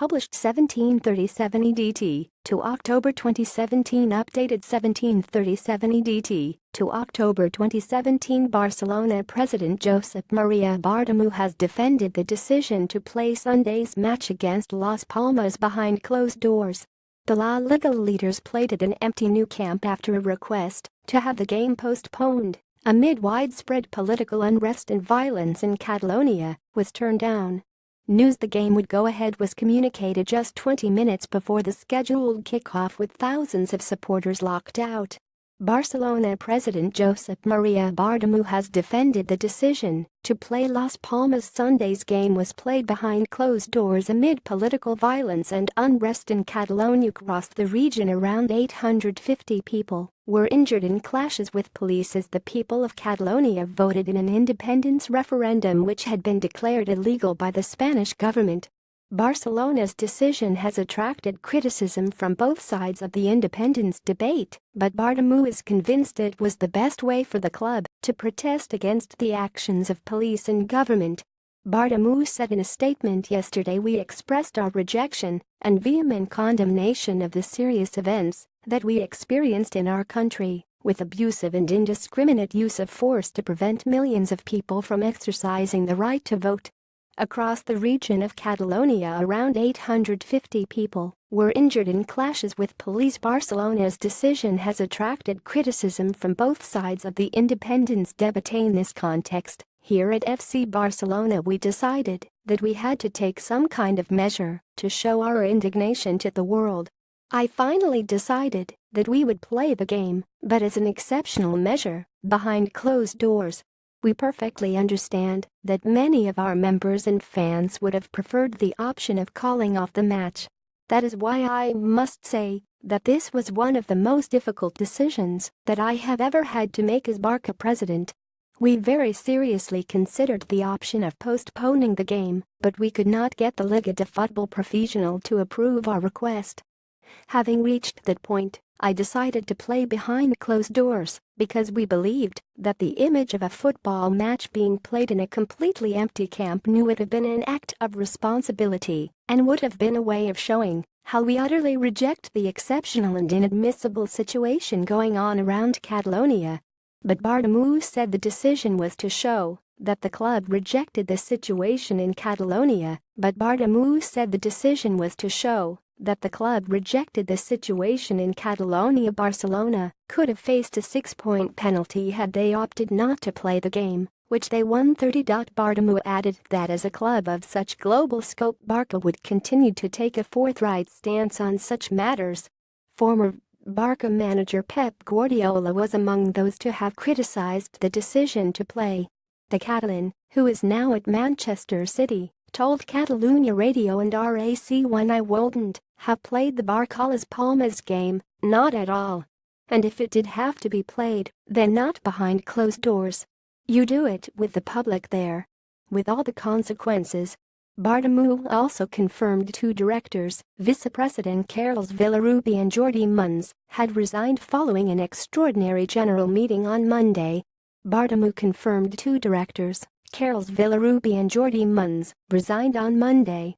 published 1737 EDT to October 2017 updated 1737 EDT to October 2017 Barcelona President Josep Maria Bartomeu has defended the decision to play Sunday's match against Las Palmas behind closed doors. The La Liga leaders played at an empty Nou Camp after a request to have the game postponed amid widespread political unrest and violence in Catalonia was turned down. News the game would go ahead was communicated just 20 minutes before the scheduled kickoff with thousands of supporters locked out. Barcelona President Josep Maria Bartomeu has defended the decision to play Las Palmas Sundays game was played behind closed doors amid political violence and unrest in Catalonia. Across the region, around 850 people were injured in clashes with police as the people of Catalonia voted in an independence referendum which had been declared illegal by the Spanish government. Barcelona's decision has attracted criticism from both sides of the independence debate, but Bartomeu is convinced it was the best way for the club to protest against the actions of police and government. Bartomeu said in a statement yesterday, "We expressed our rejection and vehement condemnation of the serious events that we experienced in our country, with abusive and indiscriminate use of force to prevent millions of people from exercising the right to vote." Across the region of Catalonia, around 850 people were injured in clashes with police. Barcelona's decision has attracted criticism from both sides of the independence debate. In this context, here at FC Barcelona we decided that we had to take some kind of measure to show our indignation to the world. I finally decided that we would play the game, but as an exceptional measure, behind closed doors. We perfectly understand that many of our members and fans would have preferred the option of calling off the match. That is why I must say that this was one of the most difficult decisions that I have ever had to make as Barca president. We very seriously considered the option of postponing the game, but we could not get the Liga de Football Profesional to approve our request. Having reached that point, I decided to play behind closed doors because we believed that the image of a football match being played in a completely empty Camp Nou would have been an act of responsibility and would have been a way of showing how we utterly reject the exceptional and inadmissible situation going on around Catalonia. But Bartomeu said the decision was to show that the club rejected the situation in Catalonia. Barcelona could have faced a 6-point penalty had they opted not to play the game, which they won 30. Bartomeu added that as a club of such global scope, Barca would continue to take a forthright stance on such matters. Former Barca manager Pep Guardiola was among those to have criticized the decision to play. The Catalan, who is now at Manchester City, told Catalonia Radio and RAC1, "I wouldn't have played the Barca Las Palmas game, not at all. And if it did have to be played, then not behind closed doors. You do it with the public there, with all the consequences." Bartomeu also confirmed two directors, Vice-President Carles Villarrubi and Jordi Munz, had resigned following an extraordinary general meeting on Monday. Bartomeu confirmed two directors, Carles Villarrubi and Jordi Munz, resigned on Monday